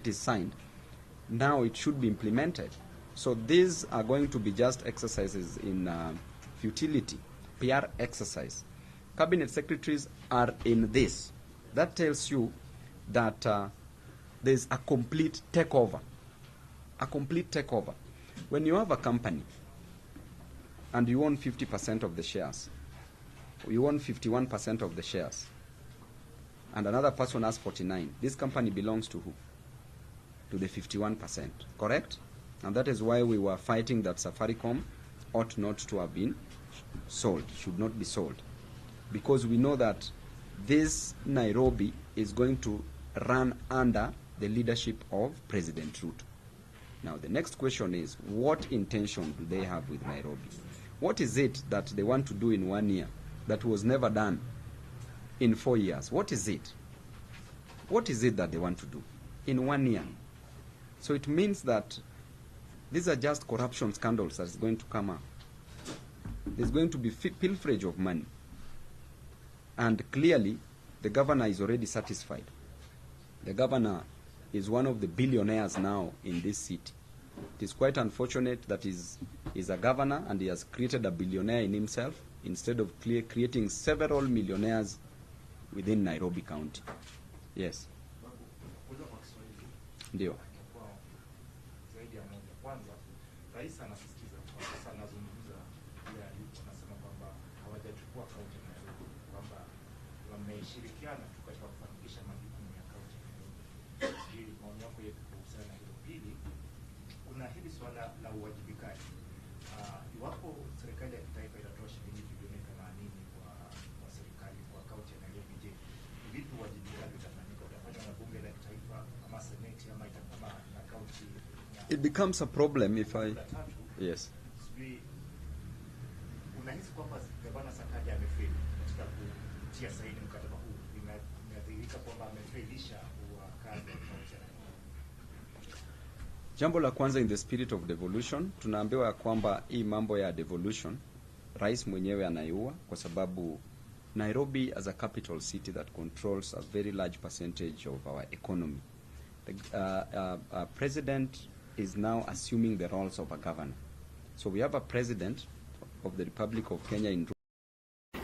it is signed, now it should be implemented. So these are going to be just exercises in futility, PR exercise. Cabinet secretaries are in this. That tells you that there's a complete takeover. A complete takeover. When you have a company and you own 50% of the shares, you own 51% of the shares, and another person has 49, this company belongs to who? To the 51%, correct? And that is why we were fighting that Safaricom ought not to have been sold, should not be sold. Because we know that this Nairobi is going to run under the leadership of President Ruto. Now the next question is, what intention do they have with Nairobi? What is it that they want to do in 1 year that was never done in 4 years? What is it? What is it that they want to do in 1 year? So it means that these are just corruption scandals that is going to come up. There's going to be pilferage of money. And clearly, the governor is already satisfied. The governor is one of the billionaires now in this city. It is quite unfortunate that he's a governor and he has created a billionaire in himself instead of creating several millionaires within Nairobi County. Yes. Ndio. Rais anasisitiza kwa sasa, anazungumza ile anasema kwamba hawajachukua kaunti ya Nairobi, kwamba wameshirikiana tu katika kufanikisha majukumu ya kaunti ya Nairobi. Hili maoni yako yepi kuhusiana na hilo? Pili, kuna hili swala la uwajibikaji. Iwapo serikali ya kitaifa itatoa shilingi bilioni 80 kwa serikali kwa kaunti ya Nairobi, je, vipi uwajibikaji utafanyika? Utafanywa na bunge la kitaifa ama seneti ama itakuwa na kaunti? It becomes a problem if I... Yes. Unahisi kwamba gavana Sakaja amefeli katika kutia saini mkataba huu? Inadhihirika kwamba amefelisha kazi ya kaunti ya Nairobi. Jambo la kwanza, in the spirit of devolution, tunaambiwa ya kwamba hii mambo ya devolution rais mwenyewe anaiua, kwa sababu Nairobi as a capital city that controls a very large percentage of our economy. The president is now assuming the roles of a governor. So we have a president of the Republic of Kenya in...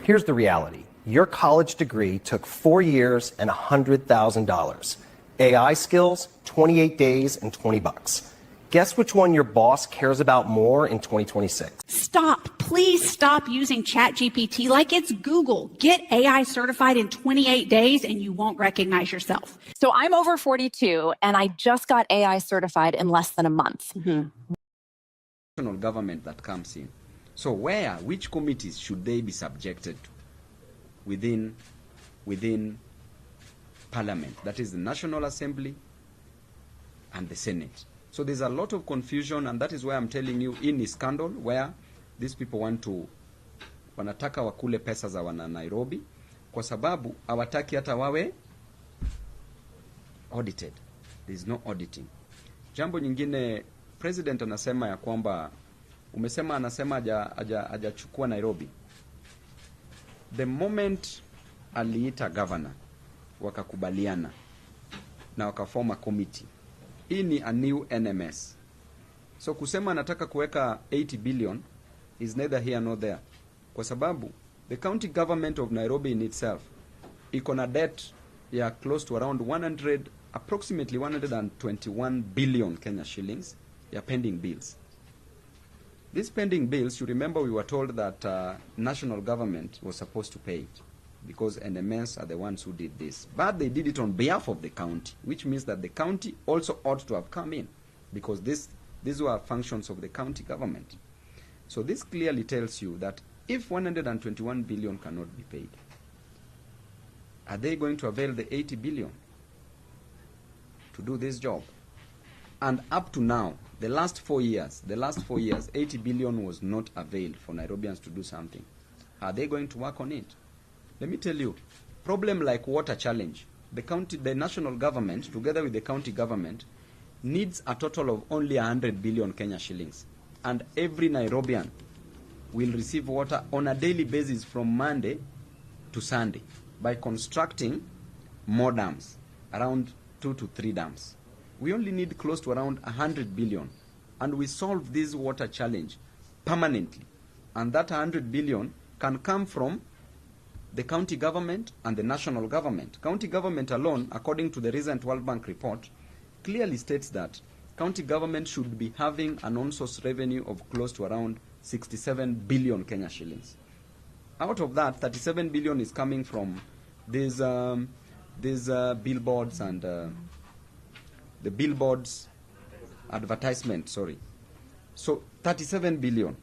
Here's the reality. Your college degree took 4 years and $100,000. AI skills, 28 days and $20. Guess which one your boss cares about more in 2026? Stop. Please stop using ChatGPT like it's Google. Get AI certified in 28 days and you won't recognize yourself. So I'm over 42 and I just got AI certified in less than a month. National government that comes in. So which committees should they be subjected to within Parliament? That is the National Assembly and the Senate. So there's a lot of confusion, and that is why I'm telling you, in a scandal where these people wanataka wakule pesa za wana Nairobi, kwa sababu hawataki hata wawe audited. There's no auditing. Jambo nyingine, president anasema ya kwamba, anasema hajachukua Nairobi. The moment aliita governor, wakakubaliana na wakaforma committee. Hii ni a new NMS. So kusema anataka kuweka 80 billion is neither here nor there. Kwa sababu the county government of Nairobi in itself iko na debt ya close to around approximately 121 billion Kenya shillings ya pending bills. These pending bills, you remember we were told that national government was supposed to pay it, because NMS are the ones who did this. But they did it on behalf of the county, which means that the county also ought to have come in, because these were functions of the county government. So this clearly tells you that if 121 billion cannot be paid, are they going to avail the 80 billion to do this job? And up to now, the last 4 years, 80 billion was not availed for Nairobians to do something. Are they going to work on it? Let me tell you, problem like water challenge, the national government, together with the county government, needs a total of only 100 billion Kenya shillings. And every Nairobian will receive water on a daily basis from Monday to Sunday by constructing more dams, around 2 to 3 dams. We only need close to around 100 billion, and we solve this water challenge permanently. And that 100 billion can come from the county government and the national government. County government alone, according to the recent World Bank report, clearly states that county government should be having an on-source revenue of close to around 67 billion Kenya shillings. Out of that, 37 billion is coming from these billboards and the billboards advertisement, sorry. So 37 billion.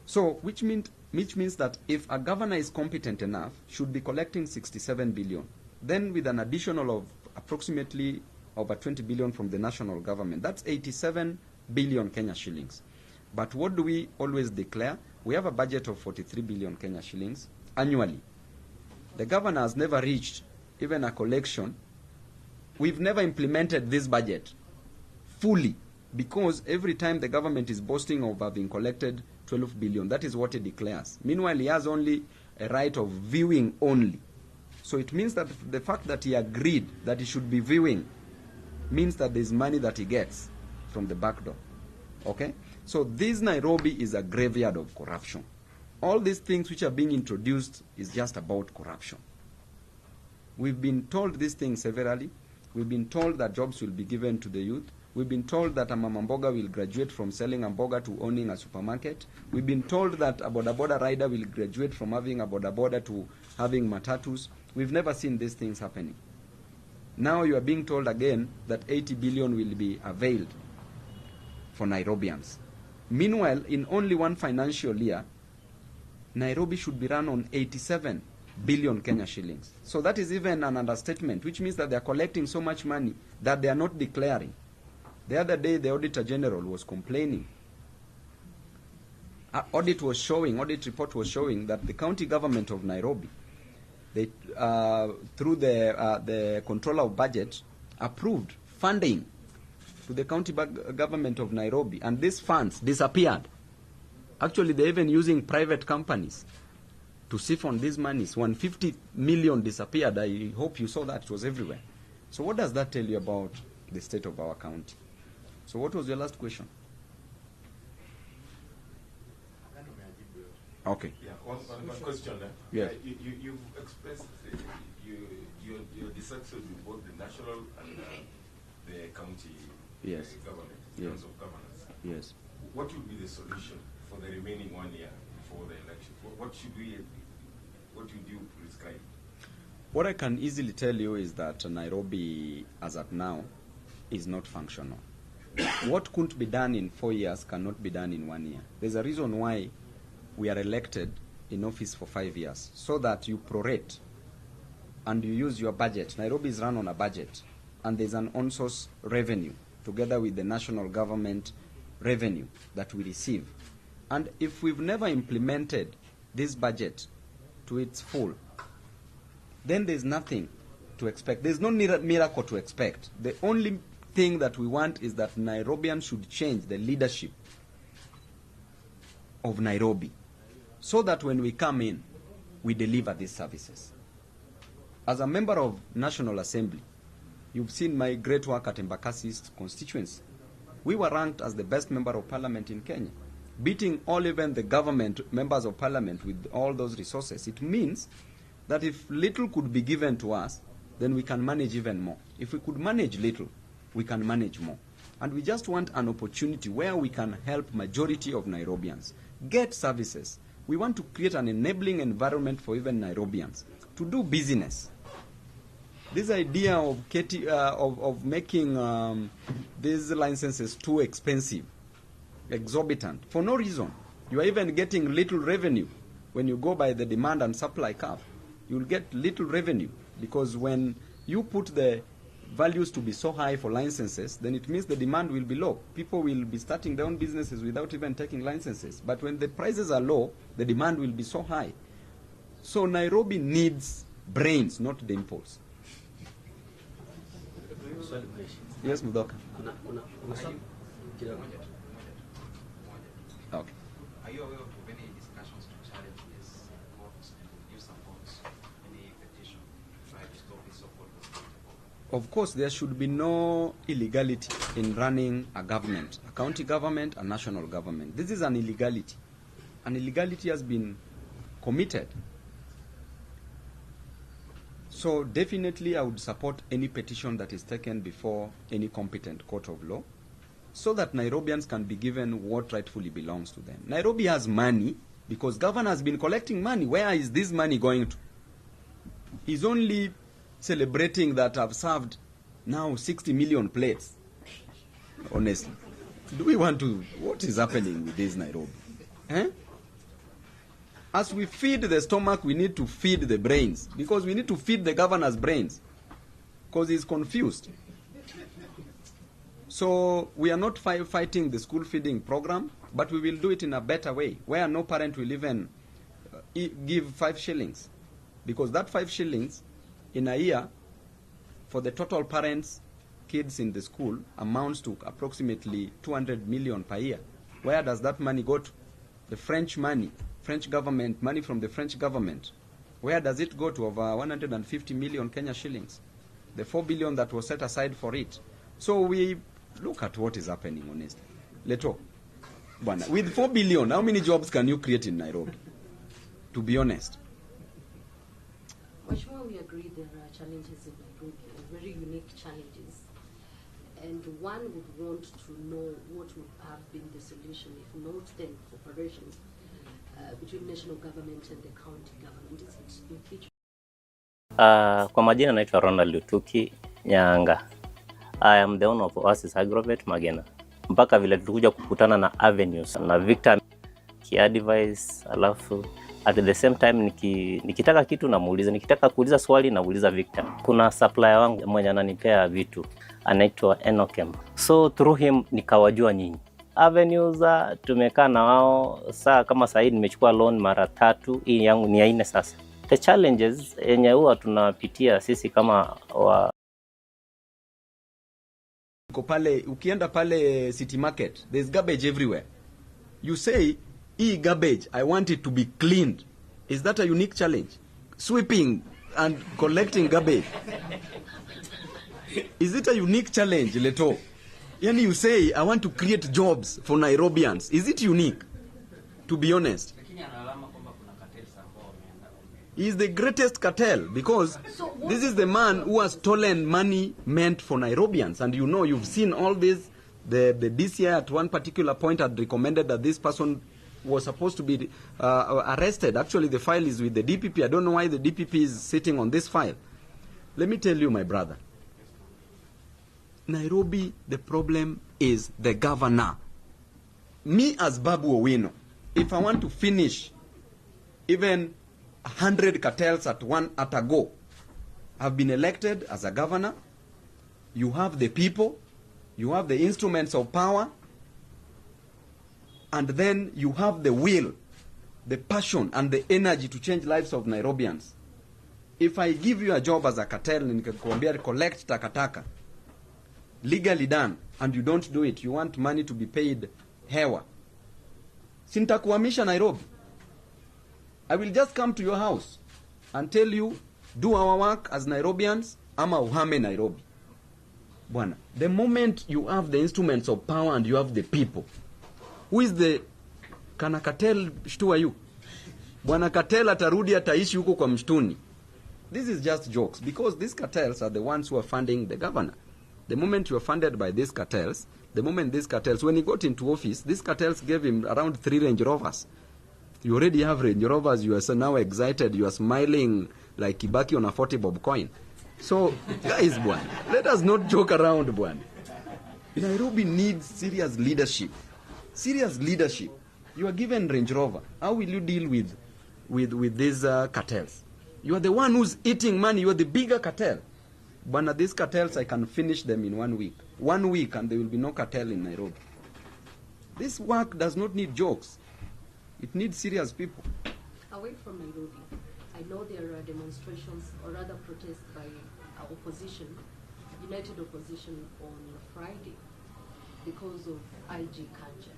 So which means that if a governor is competent enough, should be collecting 67 billion. Then with an additional of approximately over 20 billion from the national government, that's 87 billion Kenya shillings. But what do we always declare? We have a budget of 43 billion Kenya shillings annually. The governor has never reached even a collection. We've never implemented this budget fully, because every time the government is boasting of having collected 12 billion, that is what he declares. Meanwhile, he has only a right of viewing only. So it means that the fact that he agreed that he should be viewing means that there's money that he gets from the back door. Okay? So this Nairobi is a graveyard of corruption. All these things which are being introduced is just about corruption. We've been told these things severally. We've been told that jobs will be given to the youth. We've been told that a mama mboga will graduate from selling a mboga to owning a supermarket. We've been told that a boda boda rider will graduate from having a boda boda to having matatus. We've never seen these things happening. Now you are being told again that 80 billion will be availed for Nairobians. Meanwhile, in only one financial year, Nairobi should be run on 87 billion Kenya shillings. So that is even an understatement, which means that they are collecting so much money that they are not declaring. The other day, the Auditor General was complaining. Audit report was showing that the county government of Nairobi, they, through the controller of budget, approved funding to the county government of Nairobi, and these funds disappeared. Actually, they're even using private companies to siphon these monies. 150 million disappeared. I hope you saw that. It was everywhere. So what does that tell you about the state of our county? So what was your last question? Okay. Yeah, one question. Yes. You've expressed your dissatisfaction with both the national and the county Yes. government in Yes. terms of governance. Yes. What will be the solution for the remaining 1 year before the election? What would you prescribe? What I can easily tell you is that Nairobi, as at now, is not functional. What couldn't be done in 4 years cannot be done in 1 year. There's a reason why we are elected in office for 5 years, so that you prorate and you use your budget. Nairobi is run on a budget, and there's an on-source revenue together with the national government revenue that we receive. And if we've never implemented this budget to its full, then there's nothing to expect. There's no miracle to expect. The only thing that we want is that Nairobians should change the leadership of Nairobi, so that when we come in, we deliver these services. As a member of National Assembly, you've seen my great work at Embakasi's constituency. We were ranked as the best member of parliament in Kenya, beating all even the government members of parliament with all those resources. It means that if little could be given to us, then we can manage even more. If we could manage little, we can manage more. And we just want an opportunity where we can help majority of Nairobians get services. We want to create an enabling environment for even Nairobians to do business. This idea of making these licenses too expensive, exorbitant, for no reason. You are even getting little revenue. When you go by the demand and supply curve, you'll get little revenue, because when you put the values to be so high for licenses, then it means the demand will be low. People will be starting their own businesses without even taking licenses. But when the prices are low, the demand will be so high. So Nairobi needs brains, not dimples. Yes, Mudoka. Okay. Are you aware of any discussions to challenge this Govt and your support any petition to try to stop this so-called mosquito? Of course, there should be no illegality in running a government, a county government, a national government. This is an illegality. An illegality has been committed. So definitely I would support any petition that is taken before any competent court of law so that Nairobians can be given what rightfully belongs to them. Nairobi has money because governor has been collecting money. Where is this money going to? He's only celebrating that I've served now 60 million plates. Honestly. Do we want to... What is happening with this Nairobi? Eh? As we feed the stomach, we need to feed the brains. Because we need to feed the governor's brains. Because he's confused. So we are not fighting the school feeding program, but we will do it in a better way, where no parent will even give 5 shillings. Because that 5 shillings in a year, for the total parents, kids in the school, amounts to approximately 200 million per year. Where does that money go to? The French money, French government, money from the French government. Where does it go to? Over 150 million Kenya shillings. The 4 billion that was set aside for it. So we look at what is happening, honestly. Leto, with 4 billion, how many jobs can you create in Nairobi? To be honest. Mheshimiwa, we agree there are challenges in Nairobi, very unique challenges. And one would want to know what would have been the solution, if not then cooperation between national government and the county government. Is it impeachment? Kwa majina naitwa Ronald Lutuki Nyanga. I am the owner of Oasis Agrovet Magena. Mpaka vile tulikuja kukutana na Avenues na Victor ki-advise, alafu at the same time nikitaka kitu namuuliza, nikitaka kuuliza swali namuuliza Victor. Kuna supplier wangu mwenye ananipea vitu anaitwa Enokem. So through him nikawajua nyinyi. Avenues tumekaa na wao kama sasa hivi nimechukua loan mara 3, hii yangu ni ya 4 sasa. The challenges yenye huwa tunapitia sisi kama ukienda pale City Market, there's garbage everywhere. You say, garbage, I want it to be cleaned. Is that a unique challenge? Sweeping and collecting garbage. Is it a unique challenge, Leto? Yani you say, I want to create jobs for Nairobians. Is it unique? To be honest. He's the greatest cartel because this is the man who has stolen money meant for Nairobians. And you know, you've seen all this. The DCI at one particular point had recommended that this person was supposed to be arrested. Actually, the file is with the DPP. I don't know why the DPP is sitting on this file. Let me tell you, my brother. Nairobi, the problem is the governor. Me as Babu Owino, if I want to finish even 100 cartels at a go, I've been elected as a governor. You have the people. You have the instruments of power. And then you have the will, the passion, and the energy to change lives of Nairobians. If I give you a job as a cartel and collect takataka, legally done, and you don't do it, you want money to be paid hewa. Sintakuhamisha Nairobi. I will just come to your house and tell you, do our work as Nairobians, ama uhame Nairobi. Bwana, the moment you have the instruments of power and you have the people, who is the kana cartel shtua you? Bwana cartel atarudi ataishi huko kwa mshtuni. This is just jokes because these cartels are the ones who are funding the governor. The moment you are funded by these cartels, when he got into office, these cartels gave him around 3 Range Rovers. You already have Range Rovers, you are now excited, you are smiling like Kibaki on a 40 bob coin. So, guys, Bwana, let us not joke around, Bwana. Nairobi needs serious leadership. Serious leadership. You are given Range Rover. How will you deal with these cartels? You are the one who's eating money. You are the bigger cartel. Bwana, these cartels, I can finish them in 1 week. 1 week and there will be no cartel in Nairobi. This work does not need jokes. It needs serious people. Away from Nairobi, I know there are demonstrations or rather protests by opposition, united opposition on Friday because of IG culture.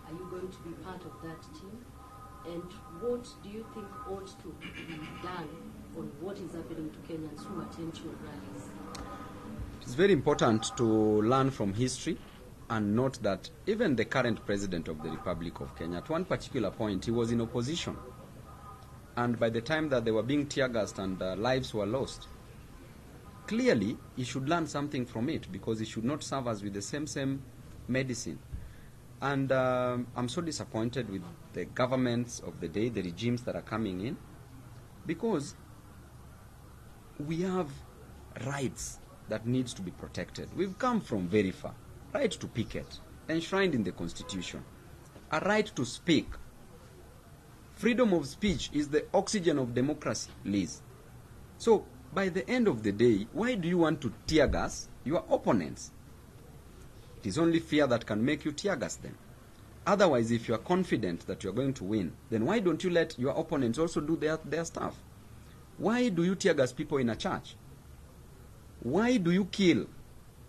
Are you going to be part of that team? And what do you think ought to be done on what is happening to Kenyans who attend your rallies? It's very important to learn from history and note that even the current president of the Republic of Kenya, at one particular point, he was in opposition. And by the time that they were being tear-gassed and lives were lost, clearly he should learn something from it, because he should not serve us with the same medicine. And I'm so disappointed with the governments of the day, the regimes that are coming in, because we have rights that needs to be protected. We've come from very far. Right to picket, enshrined in the Constitution. A right to speak. Freedom of speech is the oxygen of democracy, Liz. So, by the end of the day, why do you want to tear gas your opponents? It is only fear that can make you tear gas them. Otherwise, if you are confident that you are going to win, then why don't you let your opponents also do their stuff? Why do you tear gas people in a church? Why do you kill?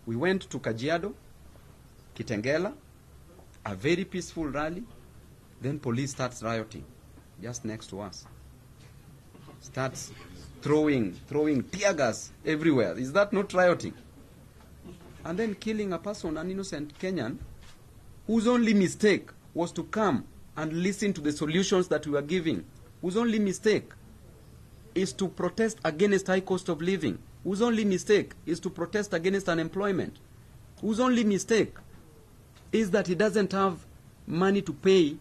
We went to Kajiado, Kitengela, a very peaceful rally, then police starts rioting just next to us. Starts throwing tear gas everywhere. Is that not rioting? And then killing a person, an innocent Kenyan, whose only mistake was to come and listen to the solutions that we were giving, whose only mistake is to protest against high cost of living, whose only mistake is to protest against unemployment, whose only mistake is that he doesn't have money to pay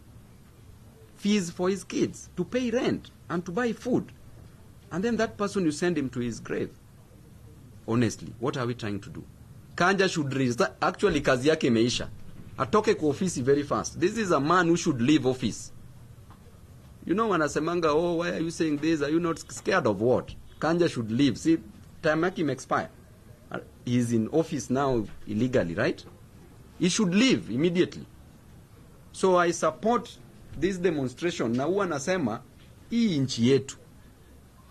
fees for his kids, to pay rent and to buy food. And then that person, you send him to his grave. Honestly, what are we trying to do? Kanja should resign. Actually, kazi yake imeisha. Atoke kwa ofisi very fast. This is a man who should leave office. You know, wanasemanga, oh, why are you saying this? Are you not scared of what? Kanja should leave. See, time yake expire. He's in office now illegally, right? He should leave immediately. So I support this demonstration. Na huwa nasema, hii nchi yetu.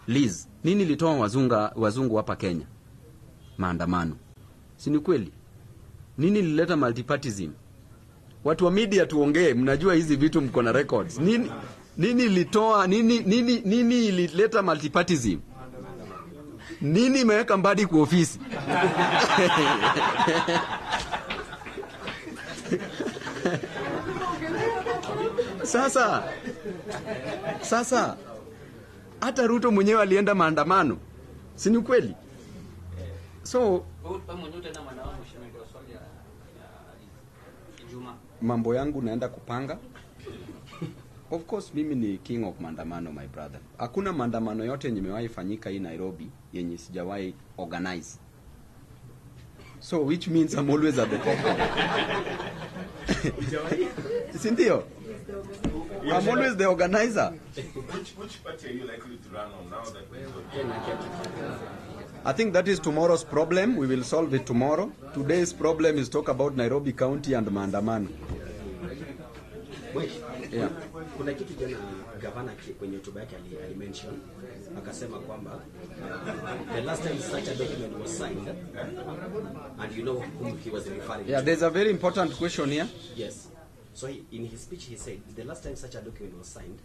Liz, nini litoa wazungu hapa Kenya? Maandamano. Si ni kweli? Nini lileta multipartyism? Watu wa media tuongee, mnajua hizi vitu mko na records. Nini ilileta multipartyism? Nini imeweka Mbadi kwa ofisi? Sasa hata Ruto mwenyewe alienda maandamano. Si ni kweli? So mambo yangu naenda kupanga. Of course mimi ni king of maandamano, my brother. Hakuna maandamano yote nimewahi fanyika hii Nairobi yenye sijawahi organize. So which means I'm always at the top. Sindio? I'm always the organizer. Which party are you likely to run on now that I think that is tomorrow's problem. We will solve it tomorrow. Today's problem is talk about Nairobi County and maandamano. Yeah. Kuna kitu jana gavana kwenye hotuba yake alimention akasema kwamba the last time such a document was signed, and you know whom he was referring to. Yeah, there's a very important question here. Yes. So in his speech he said the last time such a document was signed,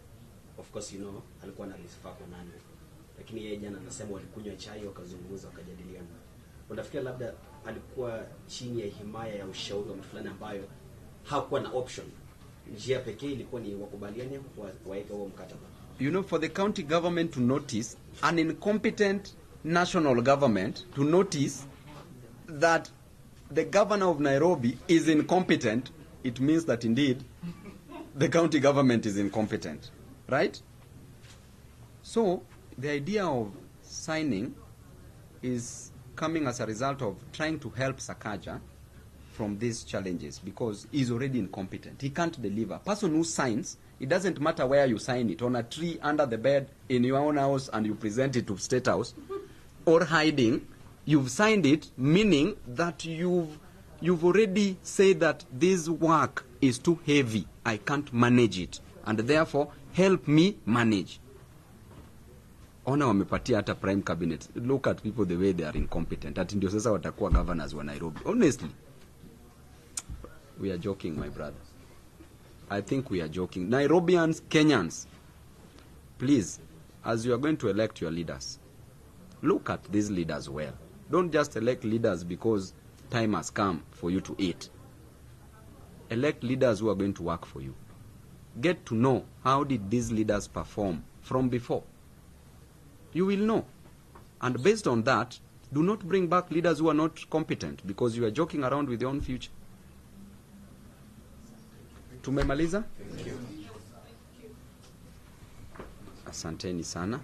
of course you know alikuwa analisifaa kwa nani, lakini yeye jana anasema walikunywa chai wakazungumza wakajadiliana. Unafikiri labda alikuwa chini ya himaya ya ushauri wa mtu fulani ambayo hakuwa na option? Njia pekee ilikuwa ni wakubaliane waeke huo mkataba. You know, for the county government to notice an incompetent national government to notice that the governor of Nairobi is incompetent, it means that indeed the county government is incompetent, right? So the idea of signing is coming as a result of trying to help Sakaja from these challenges, because he's already incompetent. He can't deliver. A person who signs, it doesn't matter where you sign it, on a tree, under the bed, in your own house, and you present it to State House, or hiding, you've signed it, meaning that you've already said that this work is too heavy, I can't manage it, and therefore help me manage. Ona wamepatia hata prime cabinet. Look at people the way they are incompetent. Ati ndio sasa watakuwa governors wa Nairobi. Honestly, we are joking, my brother. I think we are joking. Nairobians, Kenyans, please, as you are going to elect your leaders, look at these leaders well. Don't just elect leaders because time has come for you to eat. Elect leaders who are going to work for you. Get to know how did these leaders perform from before. You will know. And based on that, do not bring back leaders who are not competent because you are joking around with your own future. Tumemaliza? Thank you. Asanteni sana.